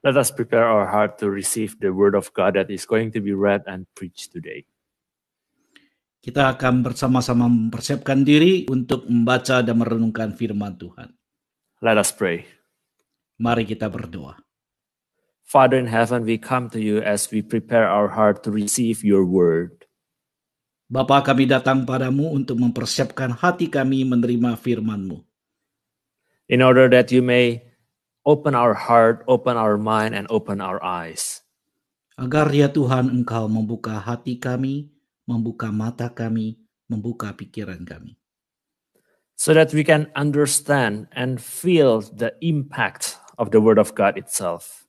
Let us prepare our heart to receive the word of God that is going to be read and preached today. Kita akan bersama-sama mempersiapkan diri untuk membaca dan merenungkan firman Tuhan. Let us pray. Mari kita berdoa. Father in heaven, we come to you as we prepare our heart to receive your word. Bapa, kami datang padamu untuk mempersiapkan hati kami menerima firman-Mu. In order that you may open our heart, open our mind, and open our eyes. Agar ya Tuhan Engkau membuka hati kami, membuka mata kami, membuka pikiran kami. So that we can understand and feel the impact of the word of God itself.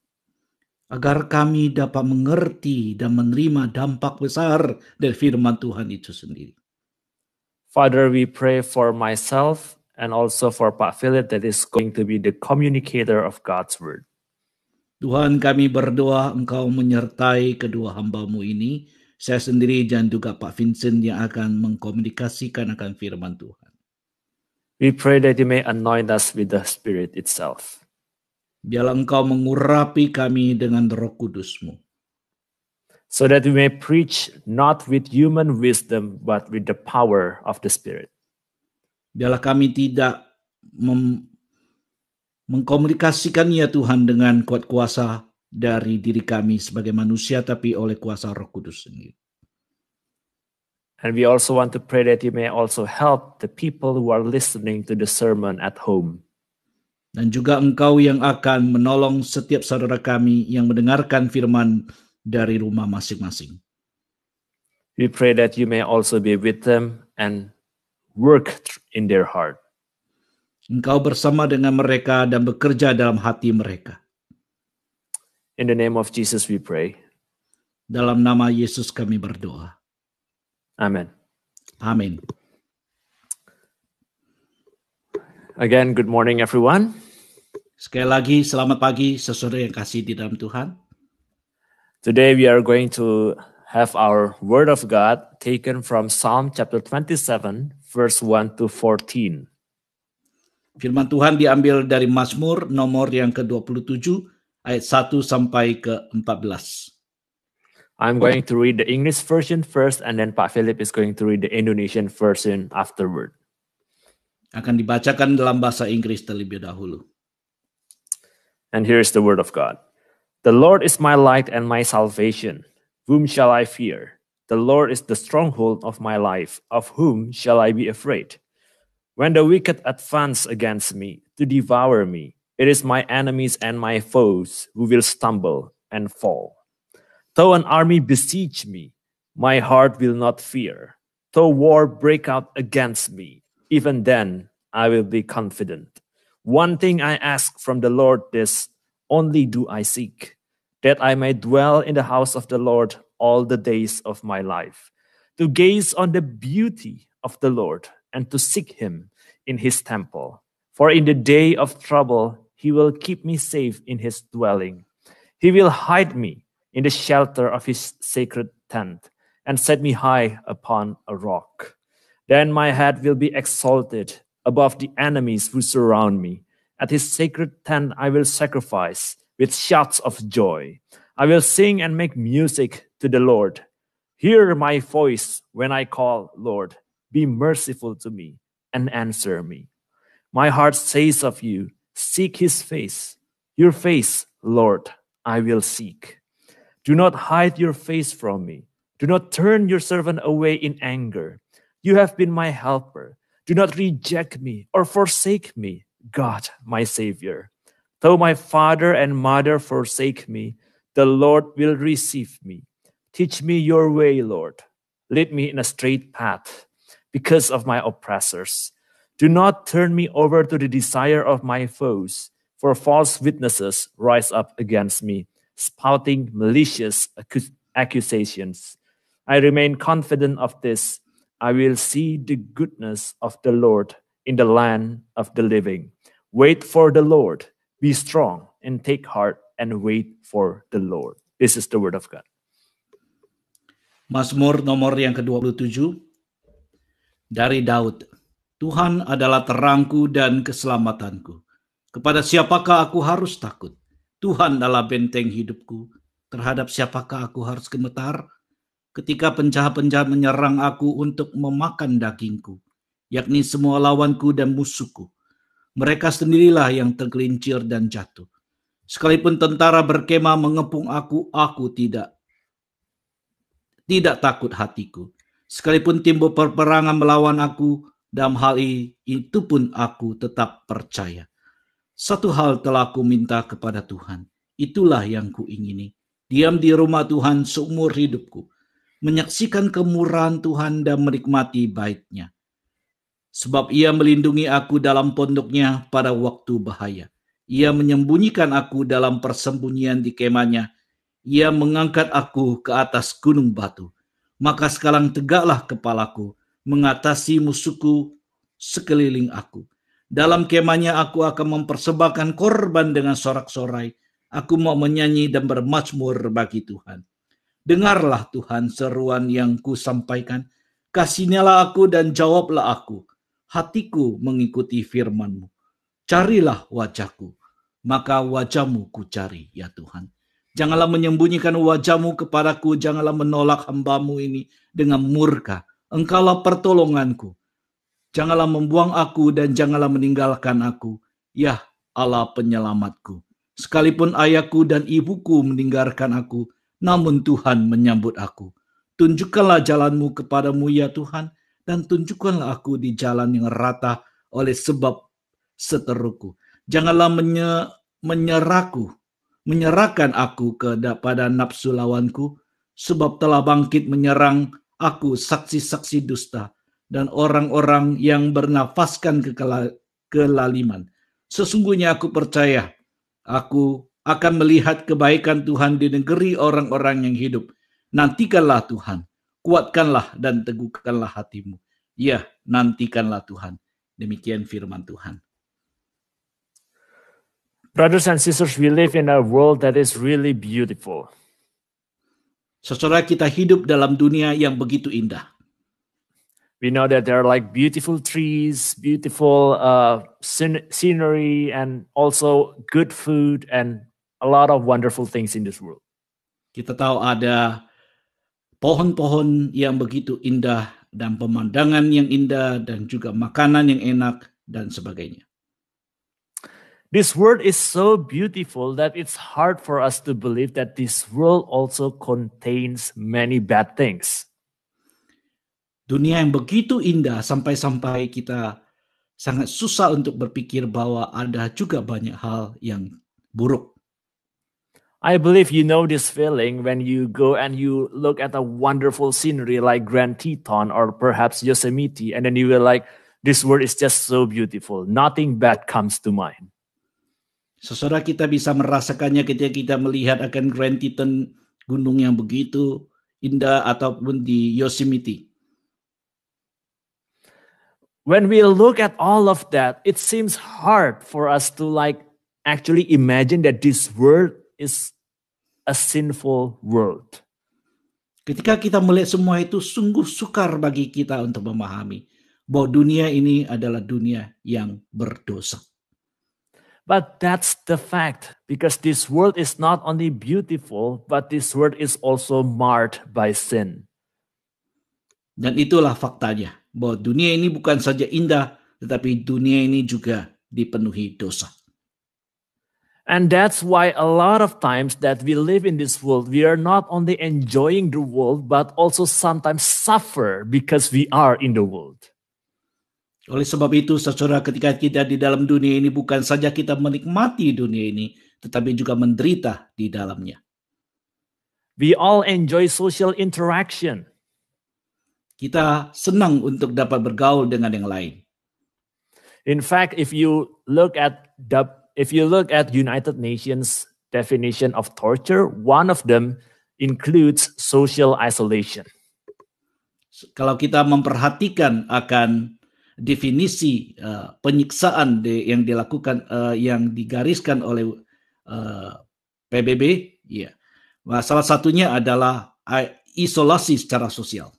Agar kami dapat mengerti dan menerima dampak besar dari firman Tuhan itu sendiri. Father, we pray for myself and also for Pak Philip that is going to be the communicator of God's word. Tuhan, kami berdoa Engkau menyertai kedua hamba-Mu ini, saya sendiri dan juga Pak Vincent yang akan mengkomunikasikan akan firman Tuhan. We pray that you may anoint us with the Spirit itself. Biarlah Engkau mengurapi kami dengan Roh Kudus-Mu. So that we may preach not with human wisdom, but with the power of the Spirit. Biarlah kami tidak mengkomunikasikan ya Tuhan dengan kuat kuasa dari diri kami sebagai manusia, tapi oleh kuasa Roh Kudus sendiri. And we also want to pray that you may also help the people who are listening to the sermon at home. Dan juga Engkau yang akan menolong setiap saudara kami yang mendengarkan firman dari rumah masing-masing. We pray that you may also be with them and work in their heart. Engkau bersama dengan mereka dan bekerja dalam hati mereka. In the name of Jesus we pray. Dalam nama Yesus kami berdoa. Amen. Amin. Again, good morning everyone. Sekali lagi, selamat pagi saudara yang kasih di dalam Tuhan. Today we are going to have our word of God taken from Psalm chapter 27, verse 1 to 14. Firman Tuhan diambil dari Mazmur nomor yang ke-27, ayat 1 sampai ke-14. I'm going to read the English version first, and then Pak Philip is going to read the Indonesian version afterward. Akan dibacakan dalam bahasa Inggris terlebih dahulu. And here is the word of God. The Lord is my light and my salvation. Whom shall I fear? The Lord is the stronghold of my life. Of whom shall I be afraid? When the wicked advance against me to devour me, it is my enemies and my foes who will stumble and fall. Though an army besiege me, my heart will not fear. Though war break out against me, even then I will be confident. One thing I ask from the Lord, this only do I seek, that I may dwell in the house of the Lord all the days of my life, to gaze on the beauty of the Lord and to seek him in his temple. For in the day of trouble, he will keep me safe in his dwelling. He will hide me in the shelter of his sacred tent and set me high upon a rock. Then my head will be exalted above the enemies who surround me. At his sacred tent I will sacrifice with shouts of joy. I will sing and make music to the Lord. Hear my voice when I call, Lord. Be merciful to me and answer me. My heart says of you, seek his face. Your face, Lord, I will seek. Do not hide your face from me. Do not turn your servant away in anger. You have been my helper. Do not reject me or forsake me, God, my Savior. Though my father and mother forsake me, the Lord will receive me. Teach me your way, Lord. Lead me in a straight path because of my oppressors. Do not turn me over to the desire of my foes, for false witnesses rise up against me, spouting malicious accusations. I remain confident of this. I will see the goodness of the Lord in the land of the living. Wait for the Lord. Be strong and take heart and wait for the Lord. This is the word of God. Mazmur nomor yang ke-27 dari Daud. Tuhan adalah terangku dan keselamatanku. Kepada siapakah aku harus takut? Tuhan adalah benteng hidupku. Terhadap siapakah aku harus gemetar? Ketika penjahat-penjahat menyerang aku untuk memakan dagingku, yakni semua lawanku dan musuhku. Mereka sendirilah yang tergelincir dan jatuh. Sekalipun tentara berkemah mengepung aku tidak takut hatiku. Sekalipun timbul perperangan melawan aku, dalam hal itu pun aku tetap percaya. Satu hal telah aku minta kepada Tuhan, itulah yang kuingini. Diam di rumah Tuhan seumur hidupku, menyaksikan kemurahan Tuhan dan menikmati baik-Nya. Sebab Ia melindungi aku dalam pondoknya pada waktu bahaya. Ia menyembunyikan aku dalam persembunyian di kemahnya. Ia mengangkat aku ke atas gunung batu. Maka sekarang tegaklah kepalaku, mengatasi musuhku sekeliling aku. Dalam kemahnya aku akan mempersembahkan korban dengan sorak-sorai. Aku mau menyanyi dan bermazmur bagi Tuhan. Dengarlah Tuhan seruan yang kusampaikan. Kasihnilah aku dan jawablah aku. Hatiku mengikuti firman-Mu. Carilah wajahku, maka wajah-Mu ku cari, ya Tuhan. Janganlah menyembunyikan wajah-Mu kepadaku, janganlah menolak hamba-Mu ini dengan murka. Engkaulah pertolonganku. Janganlah membuang aku dan janganlah meninggalkan aku, ya Allah penyelamatku. Sekalipun ayahku dan ibuku meninggalkan aku, namun Tuhan menyambut aku. Tunjukkanlah jalan-Mu kepadamu, ya Tuhan, dan tunjukkanlah aku di jalan yang rata oleh sebab seteruku. Janganlah menyerahkan aku kepada nafsu lawanku, sebab telah bangkit menyerang aku saksi-saksi dusta dan orang-orang yang bernafaskan kelaliman. Sesungguhnya aku percaya, aku akan melihat kebaikan Tuhan di negeri orang-orang yang hidup. Nantikanlah Tuhan, kuatkanlah dan teguhkanlah hatimu. Ya, nantikanlah Tuhan. Demikian firman Tuhan. Brothers and sisters, we live in a world that is really beautiful. Saudara, kita hidup dalam dunia yang begitu indah. We know that there are like beautiful trees, beautiful scenery, and also good food and a lot of wonderful things in this world. Kita tahu ada pohon-pohon yang begitu indah dan pemandangan yang indah dan juga makanan yang enak dan sebagainya. This world is so beautiful that it's hard for us to believe that this world also contains many bad things. Dunia yang begitu indah sampai-sampai kita sangat susah untuk berpikir bahwa ada juga banyak hal yang buruk. I believe you know this feeling when you go and you look at a wonderful scenery like Grand Teton or perhaps Yosemite, and then you will like, this world is just so beautiful. Nothing bad comes to mind. Saudara, kita bisa merasakannya ketika kita melihat akan Grand Teton, gunung yang begitu indah, ataupun di Yosemite. When we look at all of that, it seems hard for us to like actually imagine that this world is a sinful world. Ketika kita melihat semua itu, sungguh sukar bagi kita untuk memahami bahwa dunia ini adalah dunia yang berdosa. But that's the fact, because this world is not only beautiful, but this world is also marred by sin. Dan itulah faktanya, bahwa dunia ini bukan saja indah, tetapi dunia ini juga dipenuhi dosa. And that's why a lot of times that we live in this world, we are not only enjoying the world, but also sometimes suffer because we are in the world. Oleh sebab itu, saudara, ketika kita di dalam dunia ini, bukan saja kita menikmati dunia ini, tetapi juga menderita di dalamnya. We all enjoy social interaction. Kita senang untuk dapat bergaul dengan yang lain. In fact, if you look at United Nations definition of torture, one of them includes social isolation. Kalau kita memperhatikan akan definisi penyiksaan yang dilakukan, yang digariskan oleh PBB, ya, salah satunya adalah isolasi secara sosial.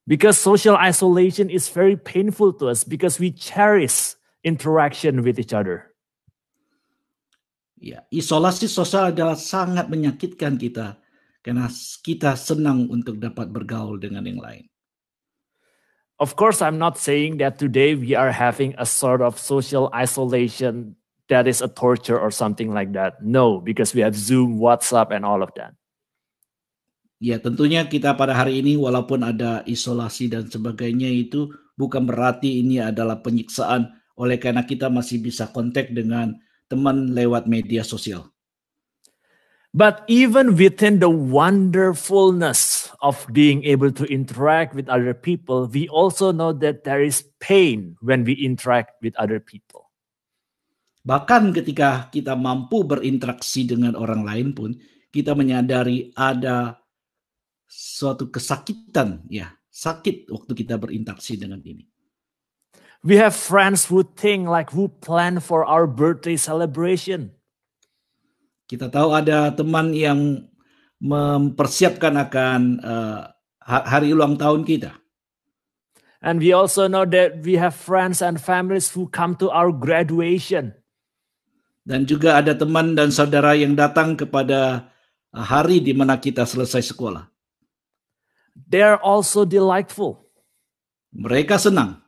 Because social isolation is very painful to us because we cherish interaction with each other. Ya, isolasi sosial adalah sangat menyakitkan kita karena kita senang untuk dapat bergaul dengan yang lain. Of course, I'm not saying that today we are having a sort of social isolation that is a torture or something like that. No, because we have Zoom, WhatsApp, and all of that. Ya, tentunya kita pada hari ini walaupun ada isolasi dan sebagainya itu bukan berarti ini adalah penyiksaan oleh karena kita masih bisa kontak dengan teman lewat media sosial. But even within the wonderfulness of being able to interact with other people, we also know that there is pain when we interact with other people. Bahkan ketika kita mampu berinteraksi dengan orang lain pun, kita menyadari ada suatu kesakitan, ya, sakit waktu kita berinteraksi dengan ini. We have friends who plan for our birthday celebration. Kita tahu ada teman yang mempersiapkan akan hari ulang tahun kita. And we also know that we have friends and families who come to our graduation. Dan juga ada teman dan saudara yang datang kepada hari di mana kita selesai sekolah. They are also delightful. Mereka senang.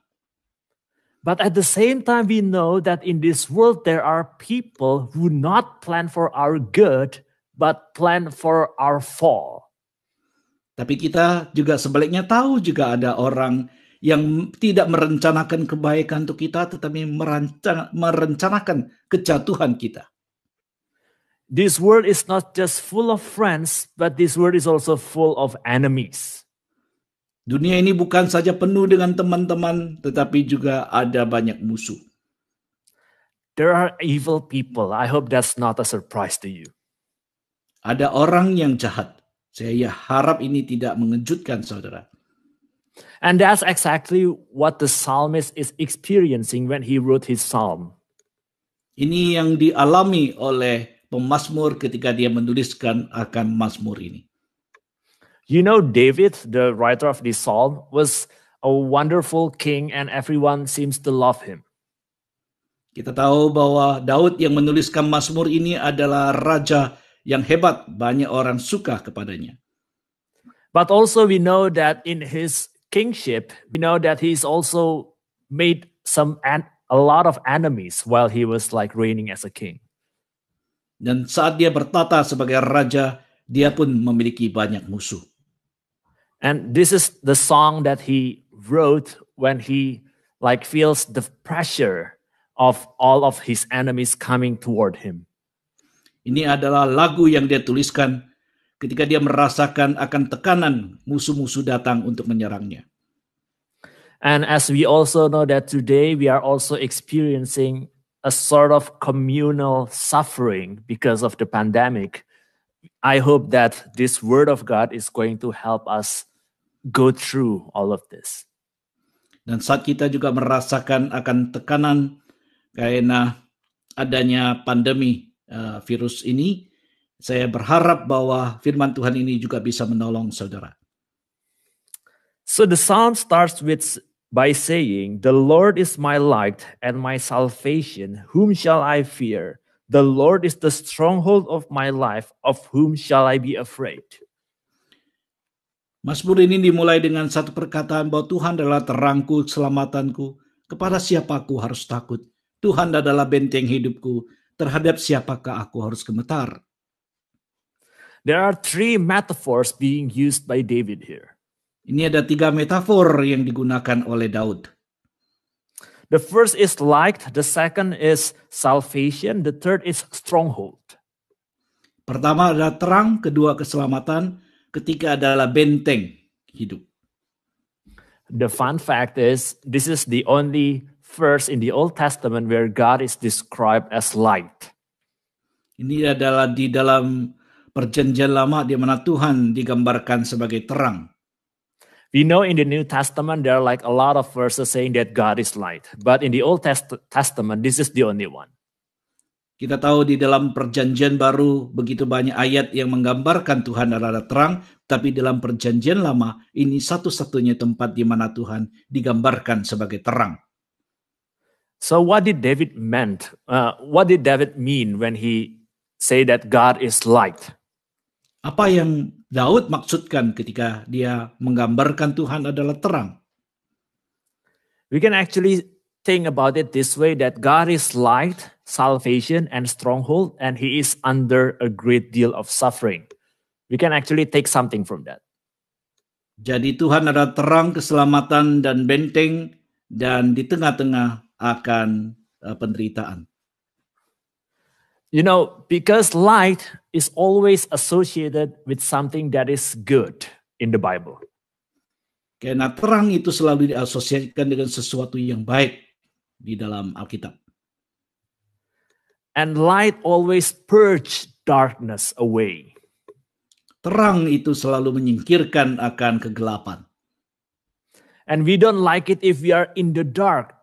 But at the same time, we know that in this world, there are people who not plan for our good, but plan for our fall. Tapi kita juga sebaliknya tahu juga ada orang yang tidak merencanakan kebaikan untuk kita, tetapi merencanakan kejatuhan kita. This world is not just full of friends, but this world is also full of enemies. Dunia ini bukan saja penuh dengan teman-teman, tetapi juga ada banyak musuh. There are evil people. I hope that's not a surprise to you. Ada orang yang jahat. Saya harap ini tidak mengejutkan saudara. And that's exactly what the psalmist is experiencing when he wrote his psalm. Ini yang dialami oleh pemazmur ketika dia menuliskan akan mazmur ini. You know, David, the writer of this psalm, was a wonderful king and everyone seems to love him. Kita tahu bahwa Daud yang menuliskan mazmur ini adalah raja yang hebat, banyak orang suka kepadanya. But also we know that in his kingship, we know that he's also made a lot of enemies while he was reigning as a king. Dan saat dia bertata sebagai raja, dia pun memiliki banyak musuh. And this is the song that he wrote when he feels the pressure of all of his enemies coming toward him. Ini adalah lagu yang dia tuliskan ketika dia merasakan akan tekanan musuh-musuh datang untuk menyerangnya. And as we also know that today we are also experiencing a sort of communal suffering because of the pandemic, I hope that this word of God is going to help us go through all of this. Dan saat kita juga merasakan akan tekanan karena adanya pandemi virus ini, saya berharap bahwa firman Tuhan ini juga bisa menolong saudara. So the psalm starts by saying, "The Lord is my light and my salvation. Whom shall I fear? The Lord is the stronghold of my life. Of whom shall I be afraid?" Mazmur ini dimulai dengan satu perkataan bahwa Tuhan adalah terangku, keselamatanku. Kepada siapa aku harus takut? Tuhan adalah benteng hidupku. Terhadap siapakah aku harus gemetar? There are 3 metaphors being used by David here. Ini ada 3 metafor yang digunakan oleh Daud. The first is light, the second is salvation, the third is stronghold. Pertama adalah terang, kedua keselamatan, ketiga adalah benteng hidup. The fun fact is, this is the only verse in the Old Testament where God is described as light. Ini adalah di dalam perjanjian lama di mana Tuhan digambarkan sebagai terang. We know in the New Testament there are a lot of verses saying that God is light. But in the Old Testament, this is the only one. Kita tahu di dalam perjanjian baru begitu banyak ayat yang menggambarkan Tuhan adalah terang, tapi dalam perjanjian lama ini satu-satunya tempat di mana Tuhan digambarkan sebagai terang. So what did David mean when he say that God is light? Apa yang Daud maksudkan ketika dia menggambarkan Tuhan adalah terang? We can actually think about it this way, that God is light, salvation, and stronghold, and he is under a great deal of suffering. We can actually take something from that. Jadi Tuhan adalah terang, keselamatan, dan benteng, dan di tengah-tengah akan penderitaan. You know, because light is always associated with something that is good in the Bible. Karena terang itu selalu diasosiasikan dengan sesuatu yang baik di dalam Alkitab. And light always purge darkness away. Terang itu selalu menyingkirkan akan kegelapan. And we don't like it if we are in the dark,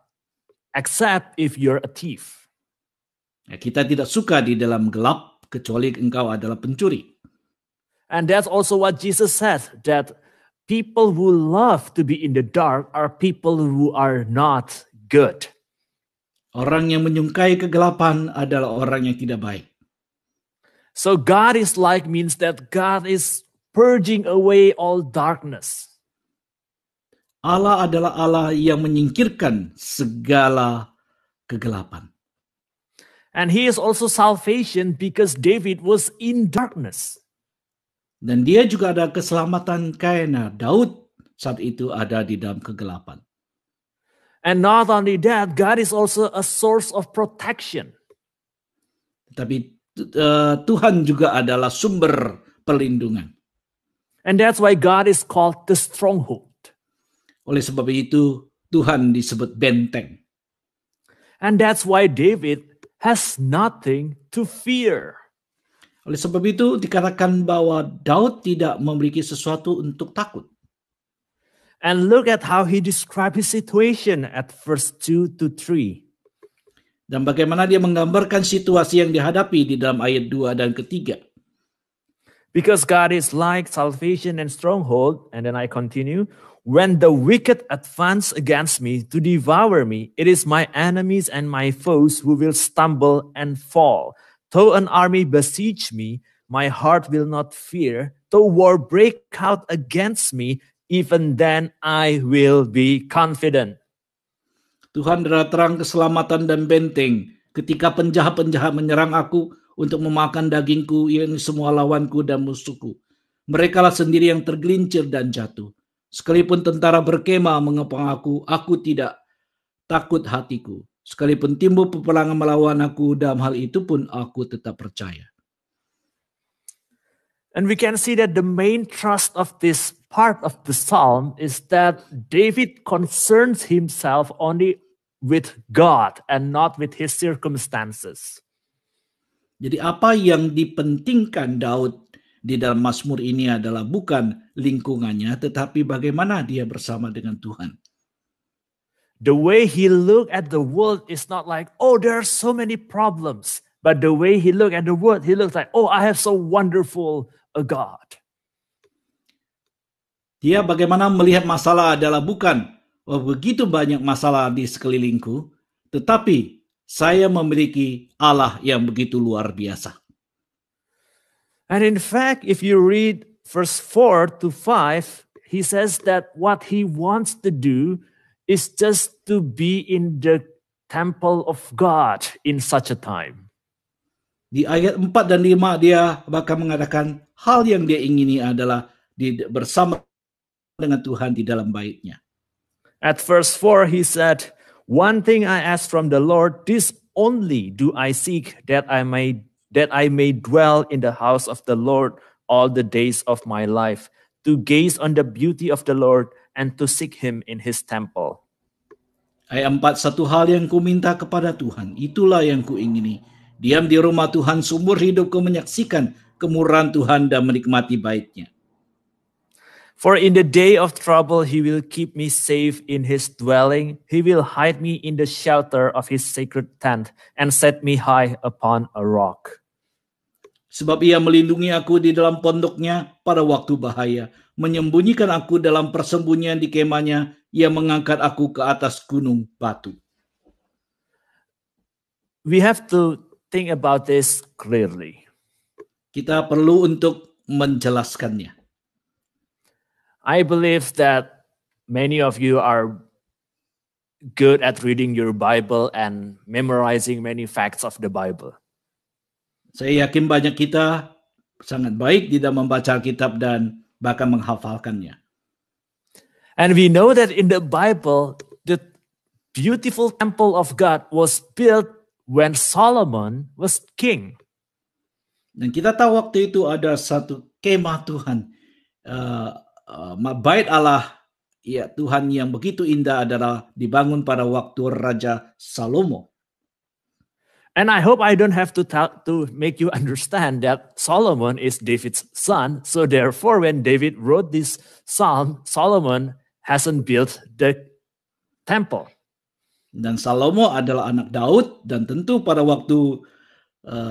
except if you're a thief. Kita tidak suka di dalam gelap, kecuali engkau adalah pencuri. And that's also what Jesus says, that people who love to be in the dark are people who are not good. Orang yang menyukai kegelapan adalah orang yang tidak baik. So God is light means that God is purging away all darkness. Allah adalah Allah yang menyingkirkan segala kegelapan. And he is also salvation because David was in darkness. Dan dia juga ada keselamatan karena Daud saat itu ada di dalam kegelapan. And not only that, God is also a source of protection. Tapi Tuhan juga adalah sumber perlindungan. And that's why God is called the stronghold. Oleh sebab itu Tuhan disebut benteng. And that's why David has nothing to fear. Oleh sebab itu dikatakan bahwa Daud tidak memiliki sesuatu untuk takut. And look at how he described his situation at verse 2 to 3. Dan bagaimana dia menggambarkan situasi yang dihadapi di dalam ayat 2 dan ketiga. Because God is light, salvation, and stronghold. And then I continue. When the wicked advance against me to devour me, it is my enemies and my foes who will stumble and fall. Though an army besiege me, my heart will not fear. Though war break out against me, even then I will be confident. Tuhan adalah terang, keselamatan, dan benteng. Ketika penjahat-penjahat menyerang aku untuk memakan dagingku, yang semua lawanku dan musuhku. Merekalah sendiri yang tergelincir dan jatuh. Sekalipun tentara berkemah mengepung aku tidak takut hatiku. Sekalipun timbul peperangan melawan aku, dalam hal itu pun aku tetap percaya. And we can see that the main thrust of this part of the psalm is that David concerns himself only with God and not with his circumstances. Jadi apa yang dipentingkan Daud di dalam Mazmur ini adalah bukan lingkungannya, tetapi bagaimana dia bersama dengan Tuhan. The way he looked at the world is not like, oh, there are so many problems. But the way he looked at the world, he looks like, oh, I have so wonderful a God. Dia bagaimana melihat masalah adalah bukan, oh, begitu banyak masalah di sekelilingku, tetapi saya memiliki Allah yang begitu luar biasa. And in fact, if you read verse 4 to 5, he says that what he wants to do is just to be in the temple of God in such a time. Di ayat 4 dan 5 dia bahkan mengatakan hal yang dia ingini adalah bersama dengan Tuhan di dalam baitnya. At verse 4 he said, "One thing I ask from the Lord, this only do I seek, that I may dwell in the house of the Lord all the days of my life, to gaze on the beauty of the Lord and to seek him in his temple." Ayat 4, satu hal yang ku minta kepada Tuhan, itulah yang ku ingini. Diam di rumah Tuhan seumur hidupku, menyaksikan kemurahan Tuhan dan menikmati baitnya. For in the day of trouble he will keep me safe in his dwelling. He will hide me in the shelter of his sacred tent and set me high upon a rock. Sebab ia melindungi aku di dalam pondoknya pada waktu bahaya, menyembunyikan aku dalam persembunyian di kemahnya, ia mengangkat aku ke atas gunung batu. We have to think about this clearly. Kita perlu untuk menjelaskannya. I believe that many of you are good at reading your Bible and memorizing many facts of the Bible. Saya yakin banyak kita sangat baik di dalam membaca Alkitab dan bahkan menghafalkannya. And we know that in the Bible, the beautiful temple of God was built when Solomon was king. Dan kita tahu waktu itu ada satu kemah Tuhan, bait Allah, ya Tuhan yang begitu indah adalah dibangun pada waktu Raja Salomo. And I hope I don't have to make you understand that Solomon is David's son. So therefore, when David wrote this psalm, Solomon hasn't built the temple. Dan Salomo adalah anak Daud, dan tentu pada waktu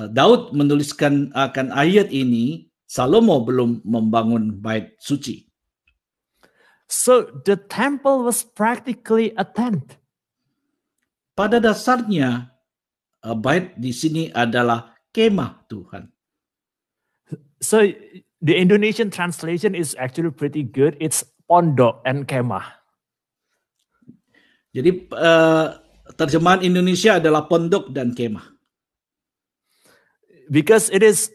Daud menuliskan akan ayat ini, Salomo belum membangun bait suci. So the temple was practically a tent. Pada dasarnya, bait di sini adalah kemah Tuhan. So the Indonesian translation is actually pretty good. It's pondok and kemah. Jadi terjemahan Indonesia adalah pondok dan kemah. Because it is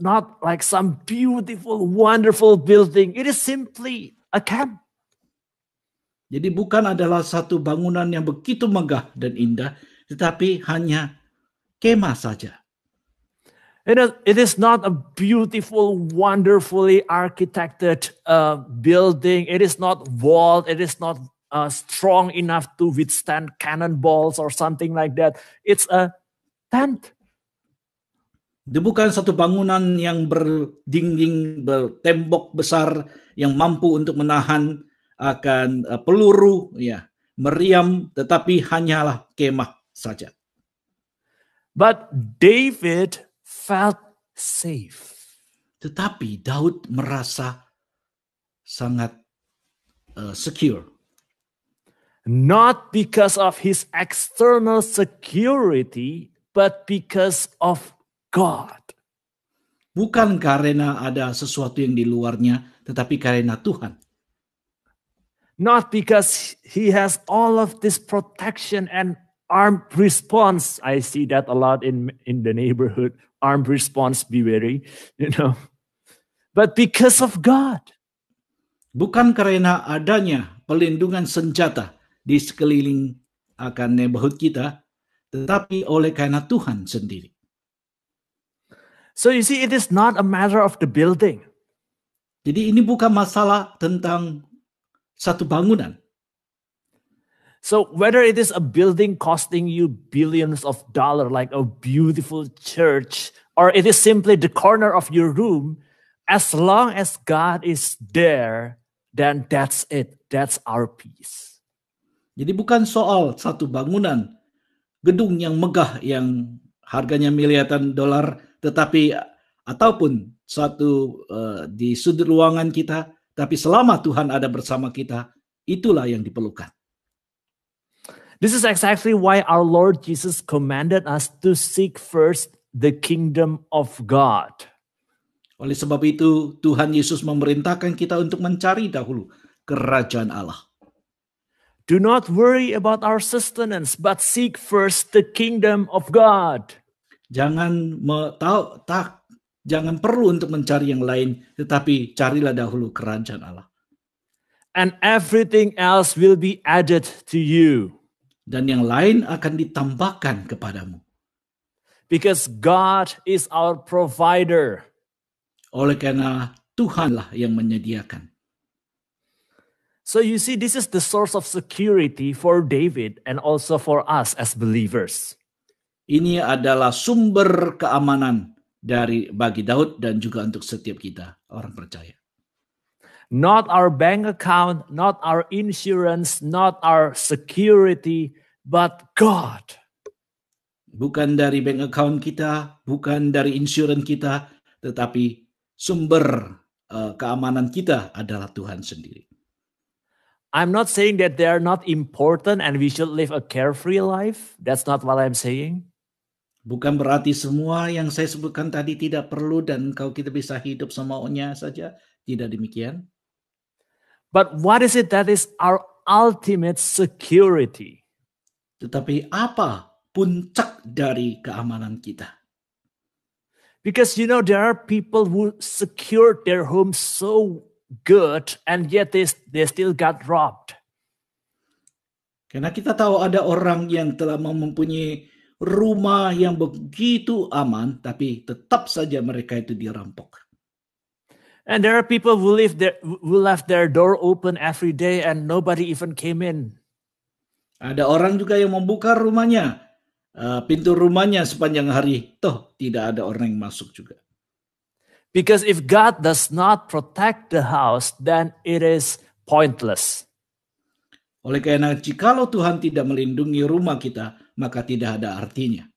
not like some beautiful, wonderful building. It is simply a camp. Jadi bukan adalah satu bangunan yang begitu megah dan indah, tetapi hanya kemah saja. It is not a beautiful, wonderfully architected building. It is not walled. It is not strong enough to withstand cannonballs or something like that. It's a tent. Itu bukan satu bangunan yang berdinding, bertembok besar yang mampu untuk menahan akan peluru, ya, meriam, tetapi hanyalah kemah saja. But David felt safe. Tetapi Daud merasa sangat secure. Not because of his external security, but because of God. Bukan karena ada sesuatu yang di luarnya, tetapi karena Tuhan. Not because he has all of this protection and armed response. I see that a lot in the neighborhood. Armed response, be wary, But because of God. Bukan karena adanya pelindungan senjata di sekeliling akan neighborhood kita, tetapi oleh karena Tuhan sendiri. So you see, it is not a matter of the building. Jadi ini bukan masalah tentang satu bangunan. So whether it is a building costing you billions of dollars, like a beautiful church, or it is simply the corner of your room, as long as God is there, then that's it. That's our peace. Jadi bukan soal satu bangunan, gedung yang megah yang harganya miliaran dolar, tetapi ataupun satu di sudut ruangan kita, tapi selama Tuhan ada bersama kita, itulah yang diperlukan. This is exactly why our Lord Jesus commanded us to seek first the kingdom of God. Oleh sebab itu, Tuhan Yesus memerintahkan kita untuk mencari dahulu kerajaan Allah. Do not worry about our sustenance, but seek first the kingdom of God. Jangan perlu untuk mencari yang lain, tetapi carilah dahulu kerajaan Allah. And everything else will be added to you. Dan yang lain akan ditambahkan kepadamu. Because God is our provider. Oleh karena Tuhanlah yang menyediakan. So you see, this is the source of security for David and also for us as believers. Ini adalah sumber keamanan bagi Daud dan juga untuk setiap kita, orang percaya. Not our bank account, not our insurance, not our security, but God. Bukan dari bank account kita, bukan dari insurans kita, tetapi sumber keamanan kita adalah Tuhan sendiri. I'm not saying that they are not important and we should live a carefree life. That's not what I'm saying. Bukan berarti semua yang saya sebutkan tadi tidak perlu dan kita bisa hidup semaunya saja. Tidak demikian. But what is it that is our ultimate security? Tetapi apa puncak dari keamanan kita? Because there are people who secured their homes so good and yet they still got robbed. Karena kita tahu ada orang yang telah mempunyai rumah yang begitu aman, tapi tetap saja mereka itu dirampok. And there are people who left their door open every day and nobody even came in. Ada orang juga yang membuka rumahnya, pintu rumahnya sepanjang hari, toh tidak ada orang yang masuk juga. Because if God does not protect the house, then it is pointless. Oleh karena jikalau Tuhan tidak melindungi rumah kita, maka tidak ada artinya.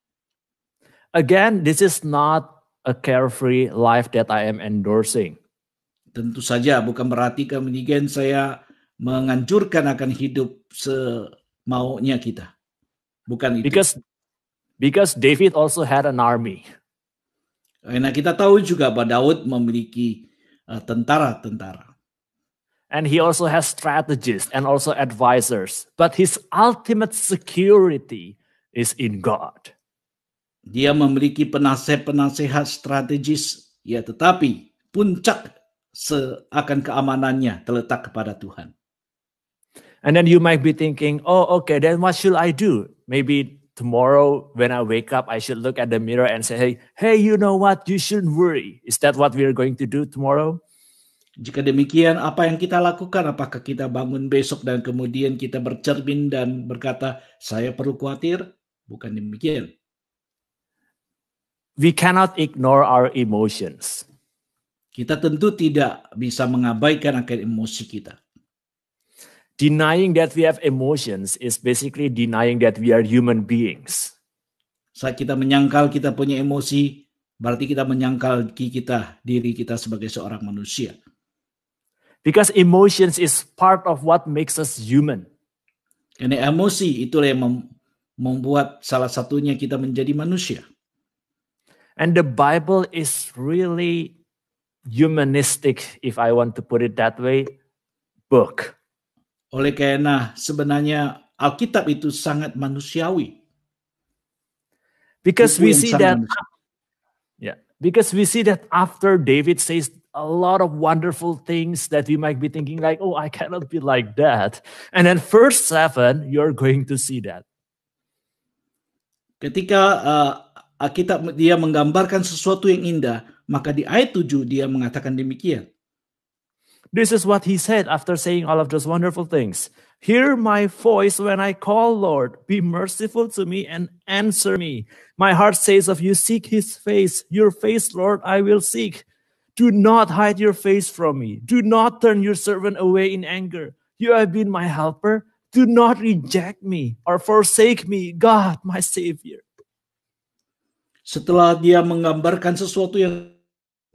Again, this is not a carefree life that I am endorsing. Tentu saja bukan berarti kemudian saya menganjurkan akan hidup semaunya kita. Bukan itu. Because David also had an army. Karena kita tahu juga bahwa Daud memiliki tentara-tentara. And he also has strategists and also advisors. But his ultimate security is in God. Dia memiliki penasehat-penasehat strategis, ya, tetapi puncak akan keamanannya terletak kepada Tuhan. And then you might be thinking, oh, okay, then what should I do? Maybe tomorrow when I wake up, I should look at the mirror and say, hey, you know what? You shouldn't worry. Is that what we are going to do tomorrow? Jika demikian, apa yang kita lakukan? Apakah kita bangun besok dan kemudian kita bercermin dan berkata, saya perlu khawatir? Bukan demikian. We cannot ignore our emotions. Kita tentu tidak bisa mengabaikan akan emosi kita. Denying that we have emotions is basically denying that we are human beings. Saat kita menyangkal kita punya emosi, berarti kita menyangkal diri kita sebagai seorang manusia. Because emotions is part of what makes us human. Karena emosi itulah yang membuat salah satunya kita menjadi manusia. And the Bible is really humanistic, if I want to put it that way, book. Oleh karena sebenarnya Alkitab itu sangat manusiawi. Because we see that because we see that after David says a lot of wonderful things that we might be thinking like, oh, I cannot be like that. And then verse 7, you're going to see that. Ketika Alkitab dia menggambarkan sesuatu yang indah, maka di ayat 7 dia mengatakan demikian. This is what he said after saying all of those wonderful things. Hear my voice when I call, Lord. Be merciful to me and answer me. My heart says of you, seek his face. Your face, Lord, I will seek. Do not hide your face from me. Do not turn your servant away in anger. You have been my helper. Do not reject me or forsake me, God, my Savior. Setelah dia menggambarkan sesuatu yang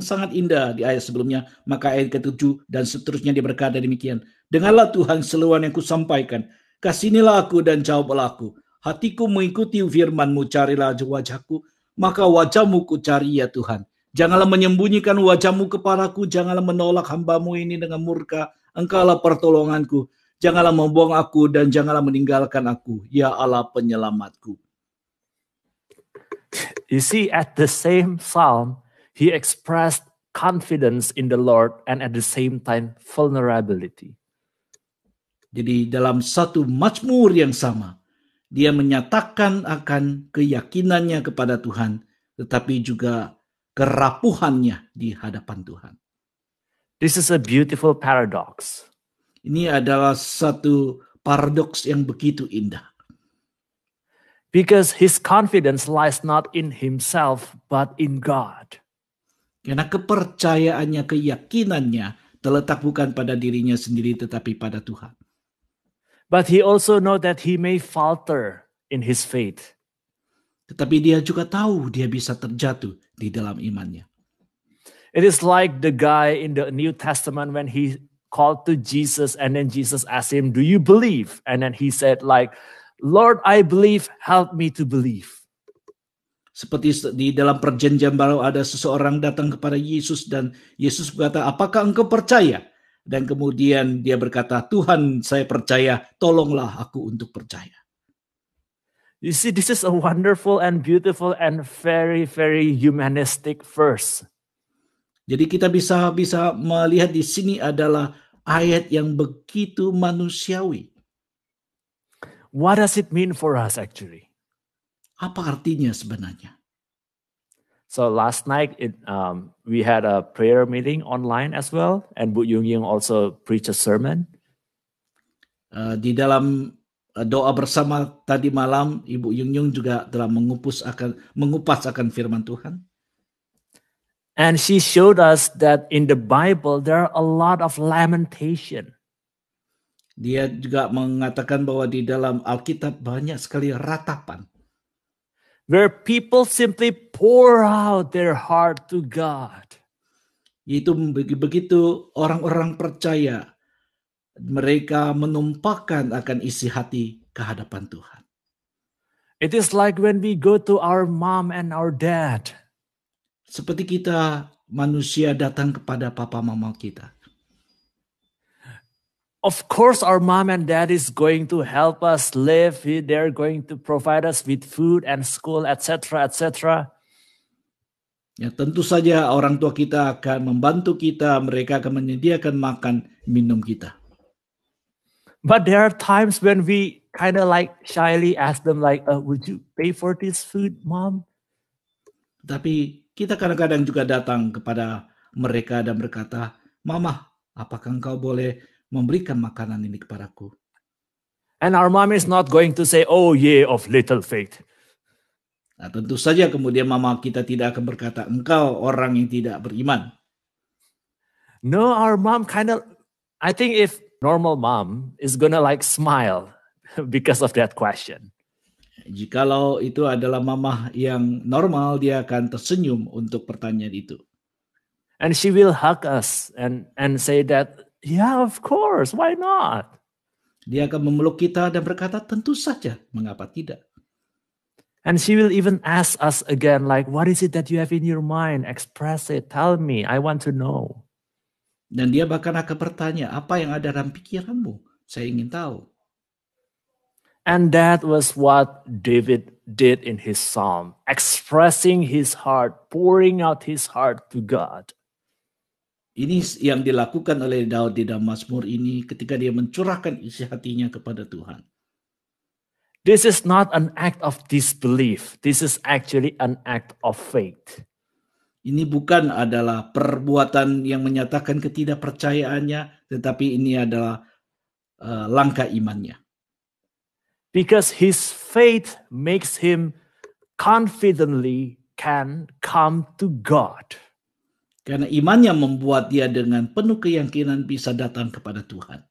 sangat indah di ayat sebelumnya, maka ayat ke-7 dan seterusnya dia berkata demikian. Dengarlah Tuhan seruan yang kusampaikan. Kasihanilah aku dan jawablah aku. Hatiku mengikuti firman-Mu, carilah wajahku, maka wajah-Mu ku cari ya Tuhan. Janganlah menyembunyikan wajah-Mu kepadaku, janganlah menolak hamba-Mu ini dengan murka. Engkaulah pertolonganku. Janganlah membuang aku dan janganlah meninggalkan aku, ya Allah penyelamatku. You see, at the same psalm, he expressed confidence in the Lord and at the same time vulnerability. Jadi dalam satu mazmur yang sama, dia menyatakan akan keyakinannya kepada Tuhan, tetapi juga kerapuhannya di hadapan Tuhan. This is a beautiful paradox. Ini adalah satu paradoks yang begitu indah. Because his confidence lies not in himself, but in God. Karena kepercayaannya, keyakinannya terletak bukan pada dirinya sendiri, tetapi pada Tuhan. But he also knows that he may falter in his faith. Tetapi dia juga tahu dia bisa terjatuh di dalam imannya. It is like the guy in the New Testament when he called to Jesus and then Jesus asked him, do you believe? And then he said like, Lord, I believe, help me to believe. Seperti di dalam perjanjian baru ada seseorang datang kepada Yesus dan Yesus berkata, apakah engkau percaya? Dan kemudian dia berkata, Tuhan saya percaya, tolonglah aku untuk percaya. You see, this is a wonderful and beautiful and very, very humanistic verse. Jadi kita bisa melihat di sini adalah ayat yang begitu manusiawi. What does it mean for us actually? Apa artinya sebenarnya? So last night we had a prayer meeting online as well, and Bu Yung Yung also preached a sermon. Di dalam doa bersama tadi malam, Ibu Yung Yung juga telah mengupas akan firman Tuhan. And she showed us that in the Bible there are a lot of lamentation. Dia juga mengatakan bahwa di dalam Alkitab banyak sekali ratapan. Where people simply pour out their heart to God. Itu begitu orang-orang percaya, mereka menumpahkan akan isi hati ke hadapan Tuhan. It is like when we go to our mom and our dad. Seperti kita manusia datang kepada papa mama kita. Of course, our mom and dad is going to help us live. They're going to provide us with food and school, etc., etc. Ya, tentu saja orang tua kita akan membantu kita. Mereka akan menyediakan makan, minum kita. But there are times when we kind of like shyly ask them like, would you pay for this food, mom? Tapi kita kadang-kadang juga datang kepada mereka dan berkata, Mama, apakah engkau boleh memberikan makanan ini kepadaku? And our mom is not going to say, oh yeah, of little faith. Nah, tentu saja kemudian mama kita tidak akan berkata, engkau orang yang tidak beriman. No, our mom kind of, I think if normal mom is gonna like smile because of that question. Jikalau itu adalah mama yang normal, dia akan tersenyum untuk pertanyaan itu. And she will hug us and say that, yeah, of course, why not? Dia akan memeluk kita dan berkata, tentu saja, mengapa tidak? And she will even ask us again, like, what is it that you have in your mind? Express it, tell me, I want to know. Dan dia bahkan akan bertanya, apa yang ada dalam pikiranmu? Saya ingin tahu. And that was what David did in his psalm, expressing his heart, pouring out his heart to God. Ini yang dilakukan oleh Daud di dalam Mazmur ini ketika dia mencurahkan isi hatinya kepada Tuhan. This is not an act of disbelief. This is actually an act of faith. Ini bukan adalah perbuatan yang menyatakan ketidakpercayaannya, tetapi ini adalah langkah imannya. Because his faith makes him confidently can come to God. Karena imannya membuat dia dengan penuh keyakinan bisa datang kepada Tuhan.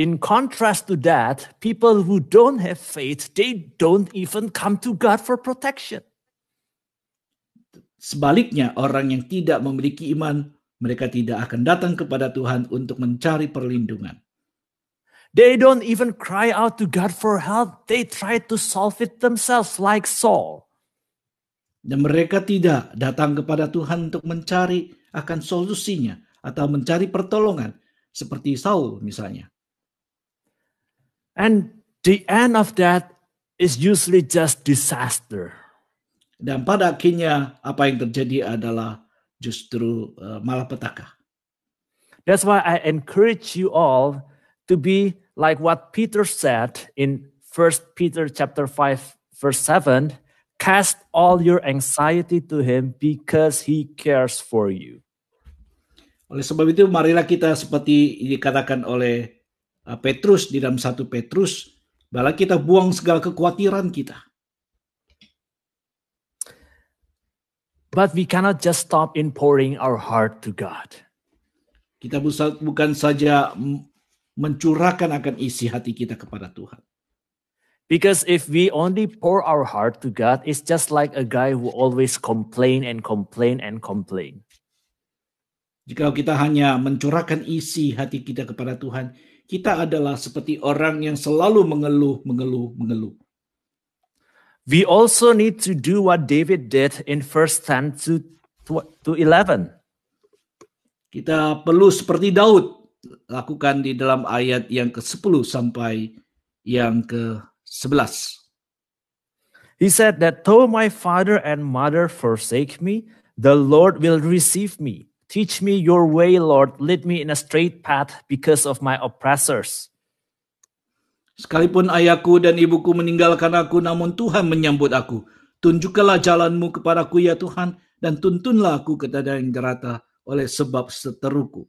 In contrast to that, people who don't have faith, they don't even come to God for protection. Sebaliknya, orang yang tidak memiliki iman, mereka tidak akan datang kepada Tuhan untuk mencari perlindungan. They don't even cry out to God for help. They try to solve it themselves like Saul. Dan mereka tidak datang kepada Tuhan untuk mencari akan solusinya atau mencari pertolongan seperti Saul misalnya. And the end of that is usually just disaster. Dan pada akhirnya apa yang terjadi adalah justru malapetaka. That's why I encourage you all to be like what Peter said in 1 Peter chapter 5 verse 7, cast all your anxiety to him because he cares for you. Oleh sebab itu marilah kita seperti dikatakan oleh Petrus di dalam 1 Petrus, bahwa kita buang segala kekhawatiran kita. But we cannot just stop in pouring our heart to God. Kita bukan saja mencurahkan akan isi hati kita kepada Tuhan. Because if we only pour our heart to God, it's just like a guy who always complain and complain and complain. Jika kita hanya mencurahkan isi hati kita kepada Tuhan, kita adalah seperti orang yang selalu mengeluh. We also need to do what David did in verse 10 to 11. Kita perlu seperti Daud lakukan di dalam ayat yang ke-10 sampai yang ke-11. He said that though my father and mother forsake me, the Lord will receive me. Teach me your way, Lord. Lead me in a straight path because of my oppressors. Sekalipun ayahku dan ibuku meninggalkan aku, namun Tuhan menyambut aku. Tunjukkanlah jalanmu kepadaku ya Tuhan, dan tuntunlah aku ke tanah yang rata oleh sebab seteruku.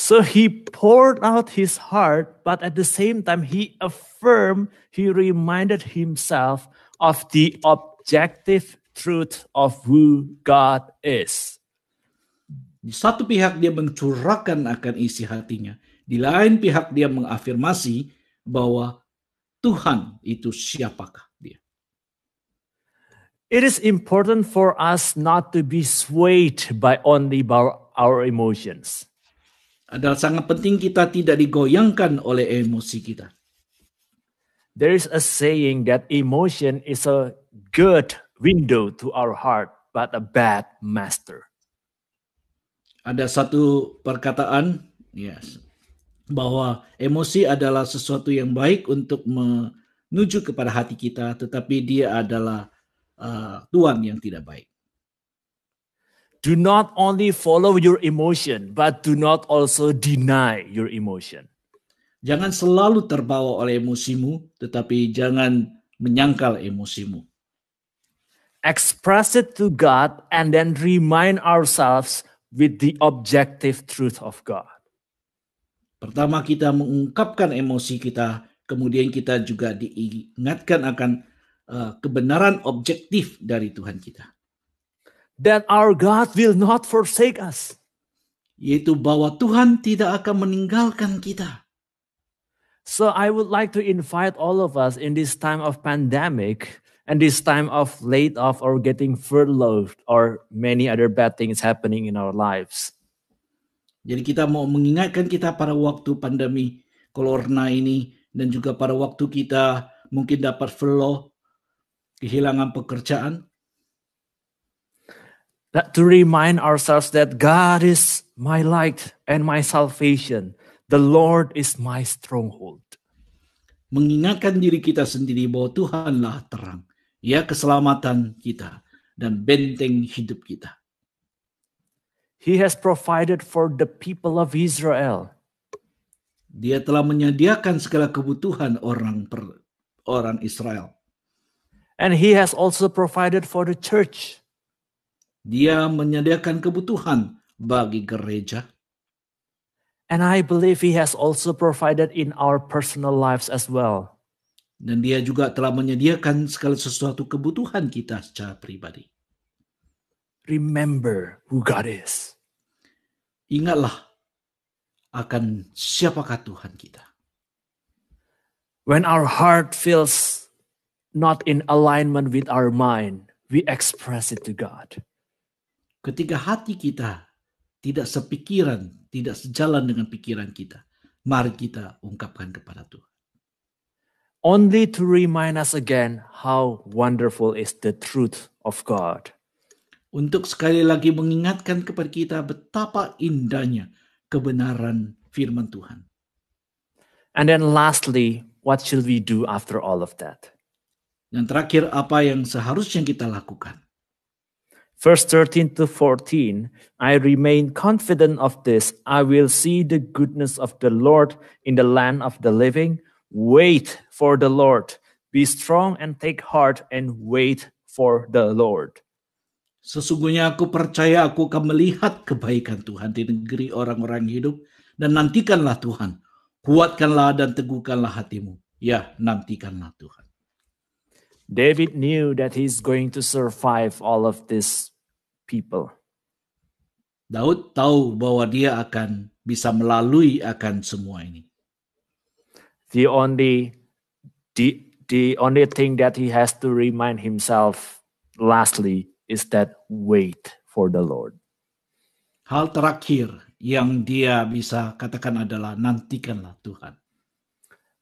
So he poured out his heart, but at the same time he reminded himself of the objective truth of who God is. Di satu pihak dia mencurahkan akan isi hatinya. Di lain pihak dia mengafirmasi bahwa Tuhan itu siapakah dia. It is important for us not to be swayed by only our emotions. Adalah sangat penting kita tidak digoyangkan oleh emosi kita. There is a saying that emotion is a good window to our heart, but a bad master. Ada satu perkataan, yes, bahwa emosi adalah sesuatu yang baik untuk menuju kepada hati kita, tetapi dia adalah tuan yang tidak baik. Do not only follow your emotion, but do not also deny your emotion. Jangan selalu terbawa oleh emosimu, tetapi jangan menyangkal emosimu. Express it to God and then remind ourselves with the objective truth of God. Pertama kita mengungkapkan emosi kita, kemudian kita juga diingatkan akan kebenaran objektif dari Tuhan kita. That our God will not forsake us. Yaitu bahwa Tuhan tidak akan meninggalkan kita. So I would like to invite all of us in this time of pandemic and this time of laid off or getting furloughed or many other bad things happening in our lives. Jadi kita mau mengingatkan kita pada waktu pandemi corona ini dan juga pada waktu kita mungkin dapat furlough, kehilangan pekerjaan. To remind ourselves that God is my light and my salvation. The Lord is my stronghold. Mengingatkan diri kita sendiri bahwa Tuhanlah terang. Ya, keselamatan kita dan benteng hidup kita. He has provided for the people of Israel. Dia telah menyediakan segala kebutuhan orang Israel. And he has also provided for the church. Dia menyediakan kebutuhan bagi gereja. And I believe he has also provided in our personal lives as well. Dan dia juga telah menyediakan segala sesuatu kebutuhan kita secara pribadi. Remember who God is. Ingatlah akan siapakah Tuhan kita. When our heart feels not in alignment with our mind, we express it to God. Ketika hati kita tidak sepikiran, tidak sejalan dengan pikiran kita, mari kita ungkapkan kepada Tuhan. Only to remind us again how wonderful is the truth of God. Untuk sekali lagi mengingatkan kepada kita betapa indahnya kebenaran firman Tuhan. And then lastly, what should we do after all of that? Dan terakhir, apa yang seharusnya kita lakukan? Verse 13 to 14, I remain confident of this. I will see the goodness of the Lord in the land of the living. Wait for the Lord. Be strong and take heart and wait for the Lord. Sesungguhnya aku percaya aku akan melihat kebaikan Tuhan di negeri orang-orang hidup. Dan nantikanlah Tuhan. Kuatkanlah dan teguhkanlah hatimu. Ya, nantikanlah Tuhan. David knew that he's going to survive all of these people. Daud tahu bahwa dia akan bisa melalui akan semua ini. The only thing that he has to remind himself lastly is that wait for the Lord. Hal terakhir yang dia bisa katakan adalah nantikanlah Tuhan.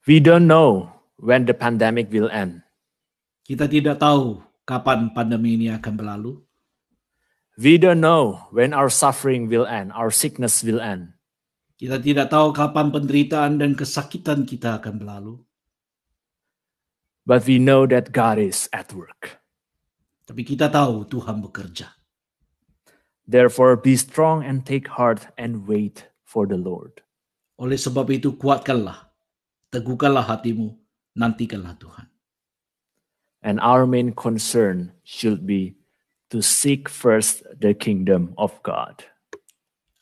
We don't know when the pandemic will end. Kita tidak tahu kapan pandemi ini akan berlalu. We don't know when our suffering will end, our sickness will end. Kita tidak tahu kapan penderitaan dan kesakitan kita akan berlalu. But we know that God is at work. Tapi kita tahu Tuhan bekerja. Therefore, be strong and take heart and wait for the Lord. Oleh sebab itu kuatkanlah, teguhkanlah hatimu, nantikanlah Tuhan. And our main concern should be to seek first the kingdom of God.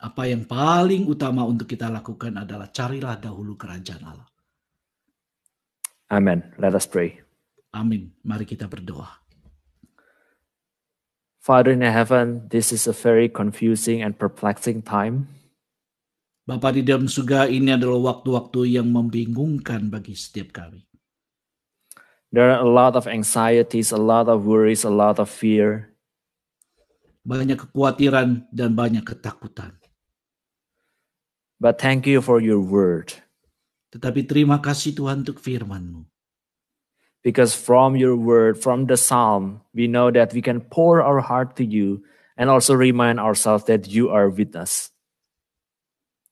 Apa yang paling utama untuk kita lakukan adalah carilah dahulu kerajaan Allah. Amen. Let us pray. Amin. Mari kita berdoa. Father in heaven, this is a very confusing and perplexing time. Bapa di dalam surga, ini adalah waktu-waktu yang membingungkan bagi setiap kami. There are a lot of anxieties, a lot of worries, a lot of fear. Banyak kekhawatiran dan banyak ketakutan. But thank you for your word. Tetapi terima kasih Tuhan untuk firman-Mu. Because from your word, from the psalm, we know that we can pour our heart to you and also remind ourselves that you are with us.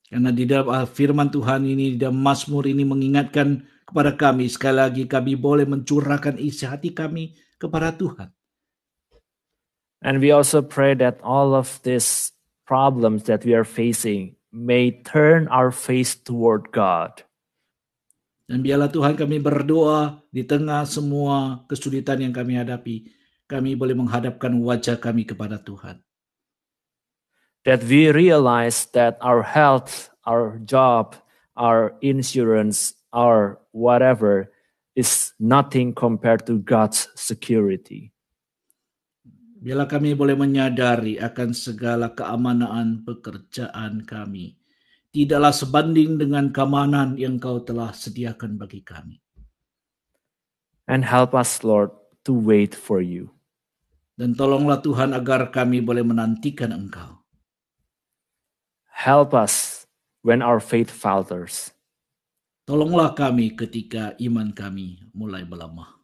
Karena di dalam firman Tuhan ini, di dalam Mazmur ini mengingatkan kepada kami, sekali lagi kami boleh mencurahkan isi hati kami kepada Tuhan. And we also pray that all of these problems that we are facing may turn our face toward God. Dan biarlah Tuhan kami berdoa di tengah semua kesulitan yang kami hadapi, kami boleh menghadapkan wajah kami kepada Tuhan. That we realize that our health, our job, our insurance, our whatever is nothing compared to God's security. Biarlah kami boleh menyadari akan segala keamanan pekerjaan kami tidaklah sebanding dengan keamanan yang Kau telah sediakan bagi kami. And help us, Lord, to wait for you. Dan tolonglah Tuhan agar kami boleh menantikan Engkau. Help us when our faith falters. Tolonglah kami ketika iman kami mulai melemah.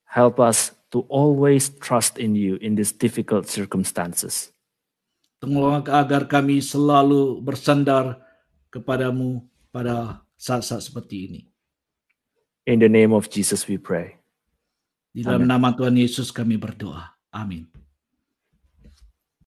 Help us to always trust in you in these difficult circumstances. Tolonglah agar kami selalu bersandar kepadamu pada saat-saat seperti ini. In the name of Jesus we pray. Di dalam Amen. nama Tuhan Yesus kami berdoa. Amin.